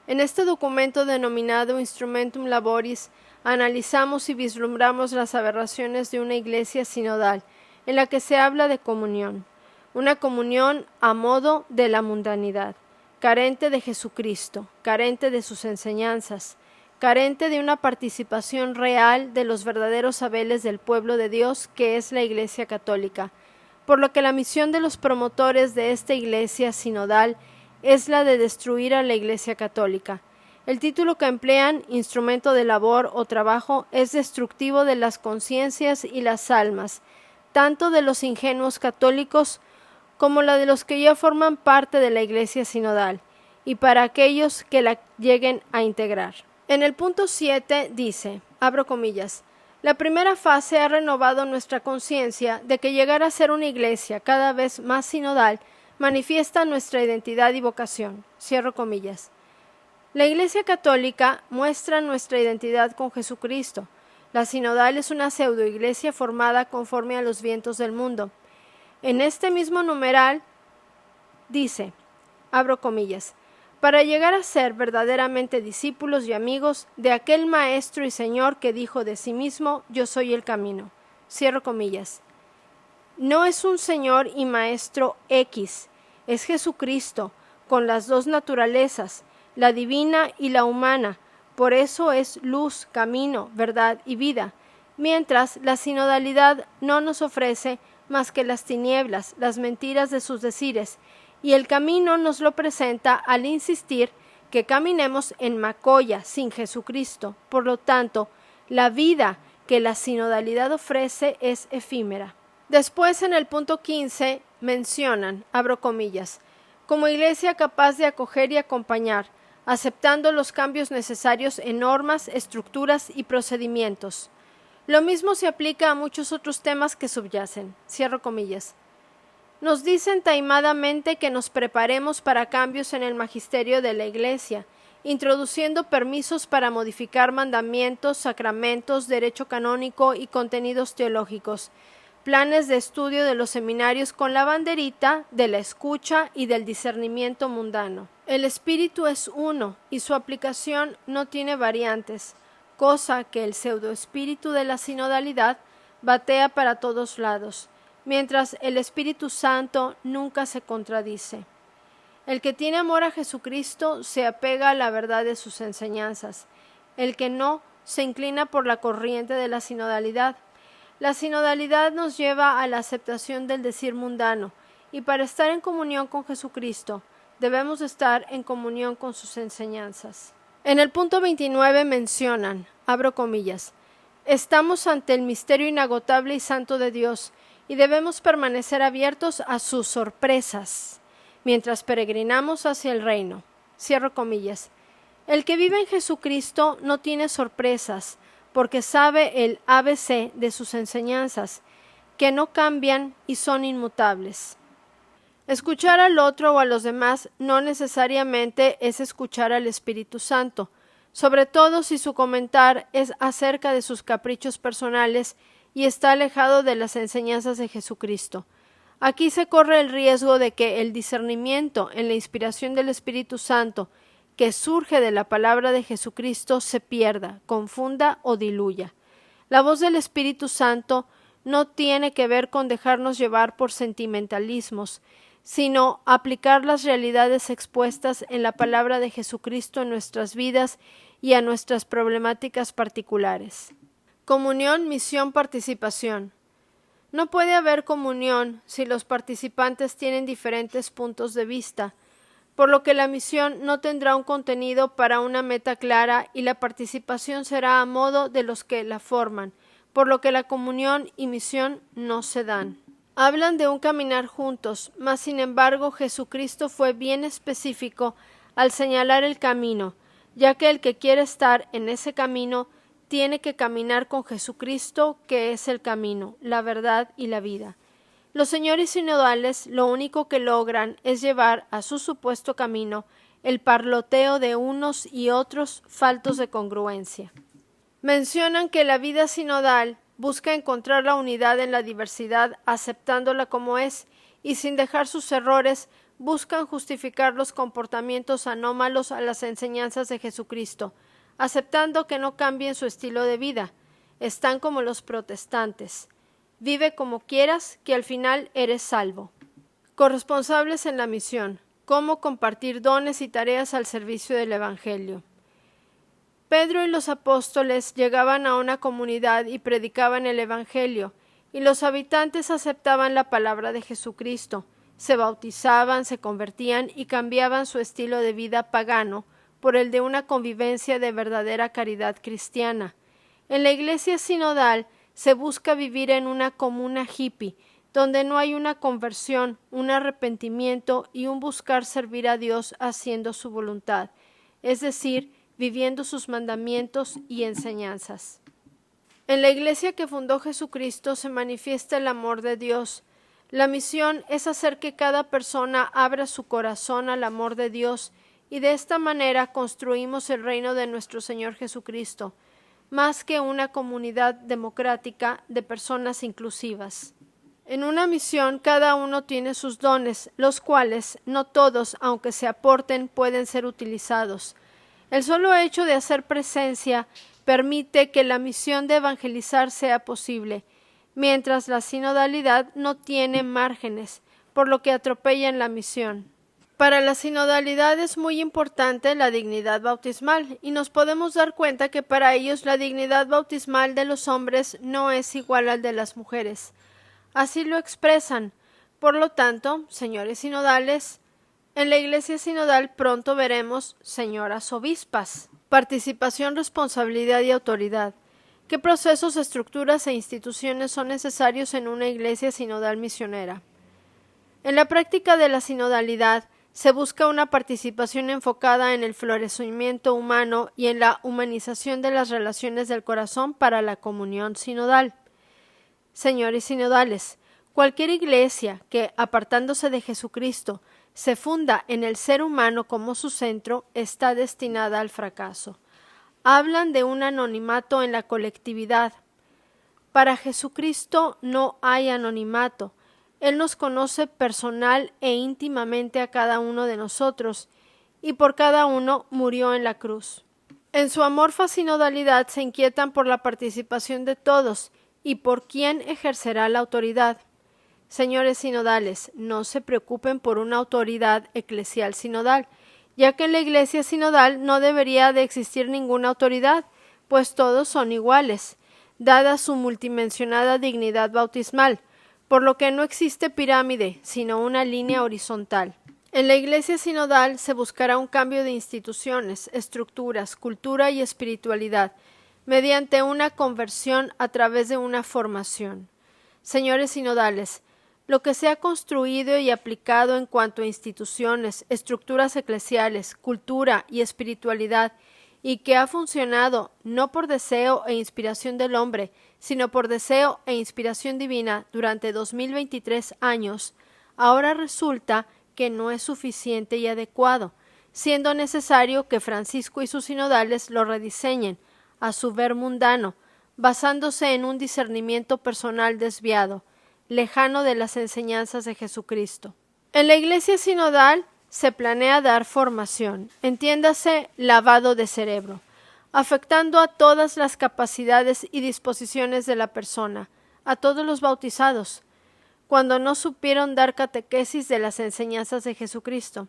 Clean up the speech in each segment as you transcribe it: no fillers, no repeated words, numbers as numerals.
En este documento denominado Instrumentum Laboris, analizamos y vislumbramos las aberraciones de una iglesia sinodal, en la que se habla de comunión, una comunión a modo de la mundanidad, carente de Jesucristo, carente de sus enseñanzas, carente de una participación real de los verdaderos saberes del pueblo de Dios, que es la Iglesia Católica, por lo que la misión de los promotores de esta iglesia sinodal es la de destruir a la Iglesia Católica. El título que emplean, instrumento de labor o trabajo, es destructivo de las conciencias y las almas, tanto de los ingenuos católicos como la de los que ya forman parte de la Iglesia sinodal, y para aquellos que la lleguen a integrar. En el punto 7 dice, abro comillas, la primera fase ha renovado nuestra conciencia de que llegar a ser una iglesia cada vez más sinodal manifiesta nuestra identidad y vocación. Cierro comillas. La Iglesia Católica muestra nuestra identidad con Jesucristo. La sinodal es una pseudoiglesia formada conforme a los vientos del mundo. En este mismo numeral dice, abro comillas, para llegar a ser verdaderamente discípulos y amigos de aquel Maestro y Señor que dijo de sí mismo, yo soy el camino. Cierro comillas. No es un Señor y Maestro X, es Jesucristo, con las dos naturalezas, la divina y la humana, por eso es luz, camino, verdad y vida, mientras la sinodalidad no nos ofrece más que las tinieblas, las mentiras de sus decires, y el camino nos lo presenta al insistir que caminemos en Macoya sin Jesucristo. Por lo tanto, la vida que la sinodalidad ofrece es efímera. Después, en el punto 15, mencionan, abro comillas, como iglesia capaz de acoger y acompañar, aceptando los cambios necesarios en normas, estructuras y procedimientos. Lo mismo se aplica a muchos otros temas que subyacen. Cierro comillas. Nos dicen taimadamente que nos preparemos para cambios en el magisterio de la Iglesia, introduciendo permisos para modificar mandamientos, sacramentos, derecho canónico y contenidos teológicos, planes de estudio de los seminarios con la banderita de la escucha y del discernimiento mundano. El espíritu es uno y su aplicación no tiene variantes, cosa que el pseudoespíritu de la sinodalidad batea para todos lados, mientras el Espíritu Santo nunca se contradice. El que tiene amor a Jesucristo se apega a la verdad de sus enseñanzas. El que no se inclina por la corriente de la sinodalidad. La sinodalidad nos lleva a la aceptación del decir mundano, y para estar en comunión con Jesucristo debemos estar en comunión con sus enseñanzas. En el punto 29 mencionan, abro comillas, estamos ante el misterio inagotable y santo de Dios, y debemos permanecer abiertos a sus sorpresas, mientras peregrinamos hacia el reino. Cierro comillas. El que vive en Jesucristo no tiene sorpresas, porque sabe el ABC de sus enseñanzas, que no cambian y son inmutables. Escuchar al otro o a los demás no necesariamente es escuchar al Espíritu Santo, sobre todo si su comentar es acerca de sus caprichos personales y está alejado de las enseñanzas de Jesucristo. Aquí se corre el riesgo de que el discernimiento en la inspiración del Espíritu Santo que surge de la palabra de Jesucristo se pierda, confunda o diluya. La voz del Espíritu Santo no tiene que ver con dejarnos llevar por sentimentalismos, sino aplicar las realidades expuestas en la palabra de Jesucristo en nuestras vidas y a nuestras problemáticas particulares. Comunión, misión, participación. No puede haber comunión si los participantes tienen diferentes puntos de vista, por lo que la misión no tendrá un contenido para una meta clara y la participación será a modo de los que la forman, por lo que la comunión y misión no se dan. Hablan de un caminar juntos, mas sin embargo Jesucristo fue bien específico al señalar el camino, ya que el que quiere estar en ese camino tiene que caminar con Jesucristo, que es el camino, la verdad y la vida. Los señores sinodales lo único que logran es llevar a su supuesto camino el parloteo de unos y otros faltos de congruencia. Mencionan que la vida sinodal busca encontrar la unidad en la diversidad, aceptándola como es y sin dejar sus errores buscan justificar los comportamientos anómalos a las enseñanzas de Jesucristo, aceptando que no cambien su estilo de vida. Están como los protestantes. Vive como quieras, que al final eres salvo. Corresponsables en la misión. Cómo compartir dones y tareas al servicio del Evangelio. Pedro y los apóstoles llegaban a una comunidad y predicaban el Evangelio, y los habitantes aceptaban la palabra de Jesucristo, se bautizaban, se convertían y cambiaban su estilo de vida pagano por el de una convivencia de verdadera caridad cristiana. En la iglesia sinodal se busca vivir en una comuna hippie, donde no hay una conversión, un arrepentimiento y un buscar servir a Dios haciendo su voluntad, es decir, viviendo sus mandamientos y enseñanzas. En la iglesia que fundó Jesucristo se manifiesta el amor de Dios. La misión es hacer que cada persona abra su corazón al amor de Dios, y de esta manera construimos el reino de nuestro Señor Jesucristo, más que una comunidad democrática de personas inclusivas. En una misión cada uno tiene sus dones, los cuales no todos, aunque se aporten, pueden ser utilizados. El solo hecho de hacer presencia permite que la misión de evangelizar sea posible, mientras la sinodalidad no tiene márgenes, por lo que atropellan la misión. Para la sinodalidad es muy importante la dignidad bautismal, y nos podemos dar cuenta que para ellos la dignidad bautismal de los hombres no es igual al de las mujeres. Así lo expresan. Por lo tanto, señores sinodales, en la iglesia sinodal pronto veremos señoras obispas. Participación, responsabilidad y autoridad. ¿Qué procesos, estructuras e instituciones son necesarios en una iglesia sinodal misionera? En la práctica de la sinodalidad se busca una participación enfocada en el florecimiento humano y en la humanización de las relaciones del corazón para la comunión sinodal. Señores sinodales, cualquier iglesia que, apartándose de Jesucristo, se funda en el ser humano como su centro, está destinada al fracaso. Hablan de un anonimato en la colectividad. Para Jesucristo no hay anonimato. Él nos conoce personal e íntimamente a cada uno de nosotros, y por cada uno murió en la cruz. En su amorfa sinodalidad se inquietan por la participación de todos y por quién ejercerá la autoridad. Señores sinodales, no se preocupen por una autoridad eclesial sinodal, ya que en la iglesia sinodal no debería de existir ninguna autoridad, pues todos son iguales, dada su multimensionada dignidad bautismal, por lo que no existe pirámide, sino una línea horizontal. En la iglesia sinodal se buscará un cambio de instituciones, estructuras, cultura y espiritualidad, mediante una conversión a través de una formación. Señores sinodales, lo que se ha construido y aplicado en cuanto a instituciones, estructuras eclesiales, cultura y espiritualidad, y que ha funcionado no por deseo e inspiración del hombre, sino por deseo e inspiración divina durante 2023 años, ahora resulta que no es suficiente y adecuado, siendo necesario que Francisco y sus sinodales lo rediseñen, a su ver mundano, basándose en un discernimiento personal desviado, lejano de las enseñanzas de Jesucristo. En la iglesia sinodal se planea dar formación, entiéndase lavado de cerebro, afectando a todas las capacidades y disposiciones de la persona, a todos los bautizados, cuando no supieron dar catequesis de las enseñanzas de Jesucristo,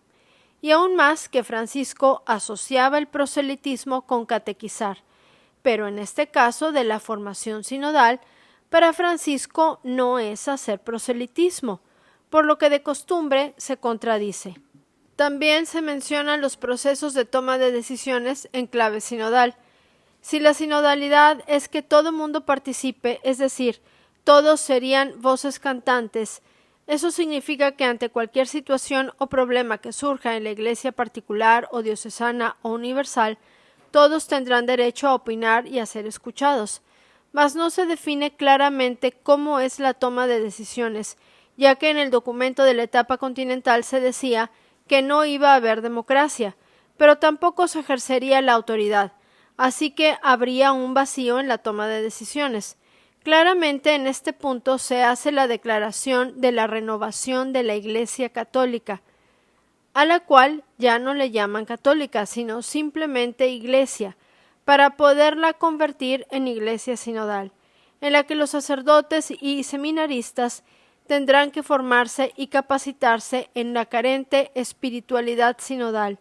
y aún más que Francisco asociaba el proselitismo con catequizar, pero en este caso de la formación sinodal, para Francisco no es hacer proselitismo, por lo que de costumbre se contradice. También se mencionan los procesos de toma de decisiones en clave sinodal. Si la sinodalidad es que todo mundo participe, es decir, todos serían voces cantantes, eso significa que ante cualquier situación o problema que surja en la iglesia particular o diocesana o universal, todos tendrán derecho a opinar y a ser escuchados. Mas no se define claramente cómo es la toma de decisiones, ya que en el documento de la etapa continental se decía que no iba a haber democracia, pero tampoco se ejercería la autoridad, así que habría un vacío en la toma de decisiones. Claramente en este punto se hace la declaración de la renovación de la Iglesia Católica. a la cual ya no le llaman católica, sino simplemente iglesia, para poderla convertir en iglesia sinodal, en la que los sacerdotes y seminaristas tendrán que formarse y capacitarse en la carente espiritualidad sinodal,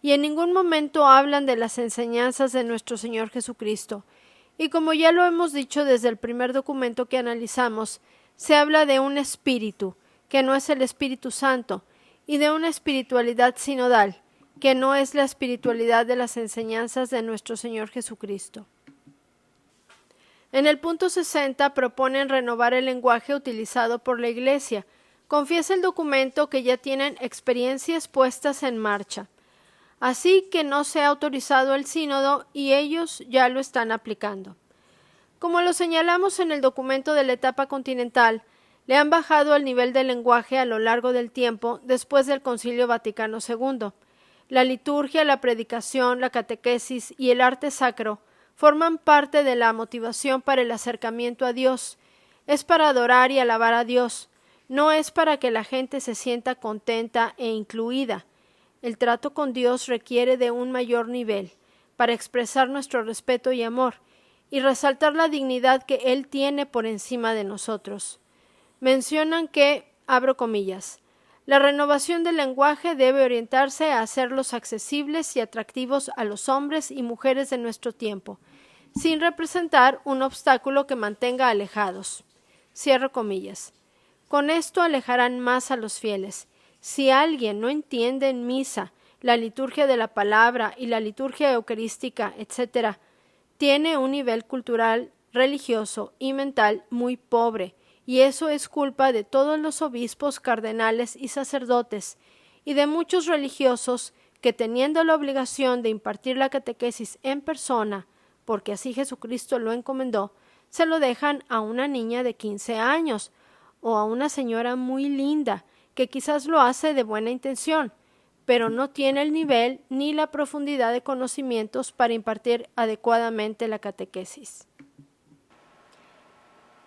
y en ningún momento hablan de las enseñanzas de nuestro Señor Jesucristo. Y como ya lo hemos dicho desde el primer documento que analizamos, se habla de un espíritu, que no es el Espíritu Santo, y de una espiritualidad sinodal, que no es la espiritualidad de las enseñanzas de nuestro Señor Jesucristo. En el punto 60 proponen renovar el lenguaje utilizado por la Iglesia. Confiesa el documento que ya tienen experiencias puestas en marcha, así que no se ha autorizado el sínodo y ellos ya lo están aplicando. Como lo señalamos en el documento de la etapa continental, le han bajado el nivel del lenguaje a lo largo del tiempo después del Concilio Vaticano II. La liturgia, la predicación, la catequesis y el arte sacro forman parte de la motivación para el acercamiento a Dios. Es para adorar y alabar a Dios, no es para que la gente se sienta contenta e incluida. El trato con Dios requiere de un mayor nivel, para expresar nuestro respeto y amor, y resaltar la dignidad que Él tiene por encima de nosotros. Mencionan que, abro comillas, la renovación del lenguaje debe orientarse a hacerlos accesibles y atractivos a los hombres y mujeres de nuestro tiempo, sin representar un obstáculo que mantenga alejados. Cierro comillas. Con esto alejarán más a los fieles. Si alguien no entiende en misa la liturgia de la palabra y la liturgia eucarística, etc., tiene un nivel cultural, religioso y mental muy pobre, y eso es culpa de todos los obispos, cardenales y sacerdotes, y de muchos religiosos que, teniendo la obligación de impartir la catequesis en persona, porque así Jesucristo lo encomendó, se lo dejan a una niña de 15 años o a una señora muy linda, que quizás lo hace de buena intención, pero no tiene el nivel ni la profundidad de conocimientos para impartir adecuadamente la catequesis.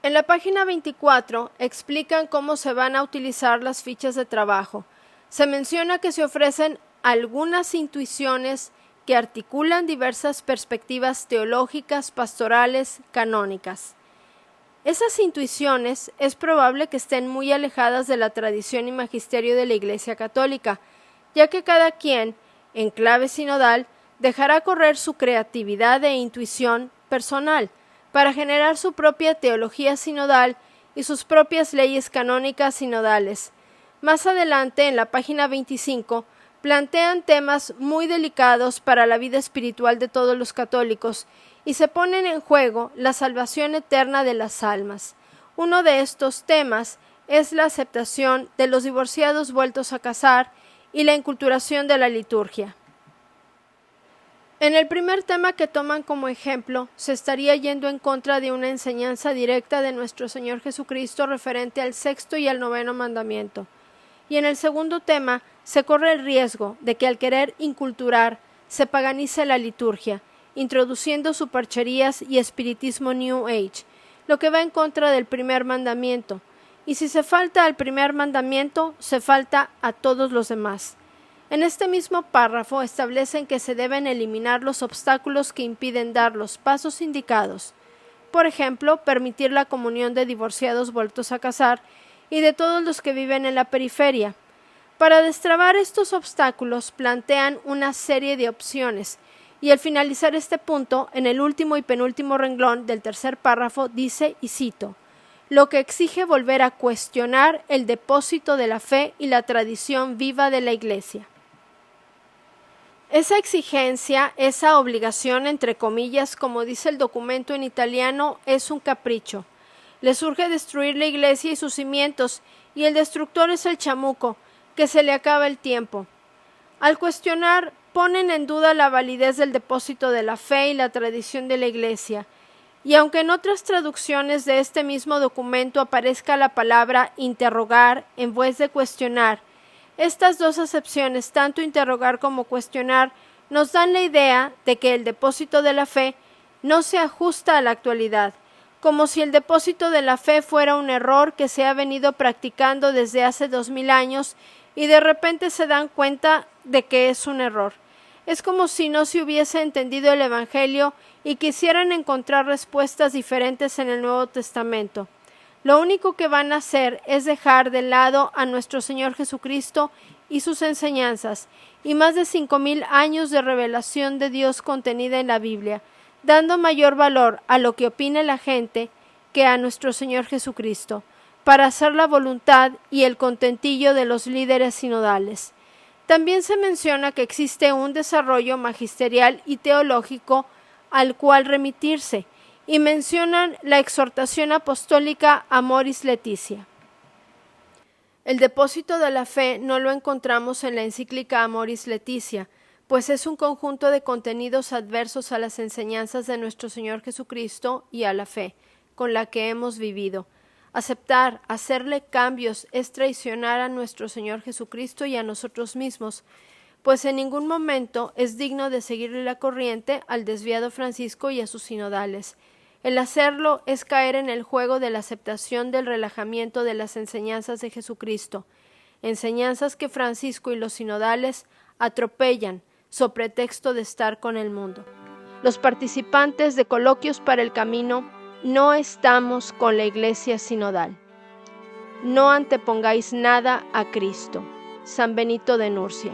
En la página 24 explican cómo se van a utilizar las fichas de trabajo. Se menciona que se ofrecen algunas intuiciones que articulan diversas perspectivas teológicas, pastorales, canónicas. Esas intuiciones es probable que estén muy alejadas de la tradición y magisterio de la Iglesia Católica, ya que cada quien, en clave sinodal, dejará correr su creatividad e intuición personal para generar su propia teología sinodal y sus propias leyes canónicas sinodales. Más adelante, en la página 25, plantean temas muy delicados para la vida espiritual de todos los católicos y se ponen en juego la salvación eterna de las almas. Uno de estos temas es la aceptación de los divorciados vueltos a casar y la inculturación de la liturgia. En el primer tema que toman como ejemplo, se estaría yendo en contra de una enseñanza directa de nuestro Señor Jesucristo referente al sexto y al noveno mandamiento. Y en el segundo tema, se corre el riesgo de que al querer inculturar, se paganice la liturgia, introduciendo supercherías y espiritismo New Age, lo que va en contra del primer mandamiento. Y si se falta al primer mandamiento, se falta a todos los demás. En este mismo párrafo establecen que se deben eliminar los obstáculos que impiden dar los pasos indicados. Por ejemplo, permitir la comunión de divorciados vueltos a casar y de todos los que viven en la periferia. Para destrabar estos obstáculos plantean una serie de opciones, y al finalizar este punto, en el último y penúltimo renglón del tercer párrafo dice, y cito, lo que exige volver a cuestionar el depósito de la fe y la tradición viva de la Iglesia. Esa exigencia, esa obligación, entre comillas, como dice el documento en italiano, es un capricho. Les urge destruir la Iglesia y sus cimientos, y el destructor es el chamuco, que se le acaba el tiempo. Al cuestionar, ponen en duda la validez del depósito de la fe y la tradición de la Iglesia, y aunque en otras traducciones de este mismo documento aparezca la palabra interrogar en vez de cuestionar, estas dos acepciones, tanto interrogar como cuestionar, nos dan la idea de que el depósito de la fe no se ajusta a la actualidad, como si el depósito de la fe fuera un error que se ha venido practicando desde hace 2000 años y de repente se dan cuenta de que es un error. Es como si no se hubiese entendido el Evangelio y quisieran encontrar respuestas diferentes en el Nuevo Testamento. Lo único que van a hacer es dejar de lado a nuestro Señor Jesucristo y sus enseñanzas, y más de 5,000 años de revelación de Dios contenida en la Biblia, dando mayor valor a lo que opine la gente que a nuestro Señor Jesucristo, para hacer la voluntad y el contentillo de los líderes sinodales. También se menciona que existe un desarrollo magisterial y teológico al cual remitirse, y mencionan la exhortación apostólica Amoris Laetitia. El depósito de la fe no lo encontramos en la encíclica Amoris Laetitia, pues es un conjunto de contenidos adversos a las enseñanzas de nuestro Señor Jesucristo y a la fe, con la que hemos vivido. Aceptar, hacerle cambios, es traicionar a nuestro Señor Jesucristo y a nosotros mismos, pues en ningún momento es digno de seguirle la corriente al desviado Francisco y a sus sinodales. El hacerlo es caer en el juego de la aceptación del relajamiento de las enseñanzas de Jesucristo, enseñanzas que Francisco y los sinodales atropellan, so pretexto de estar con el mundo. Los participantes de Coloquios para el Camino no estamos con la Iglesia sinodal. No antepongáis nada a Cristo. San Benito de Nurcia.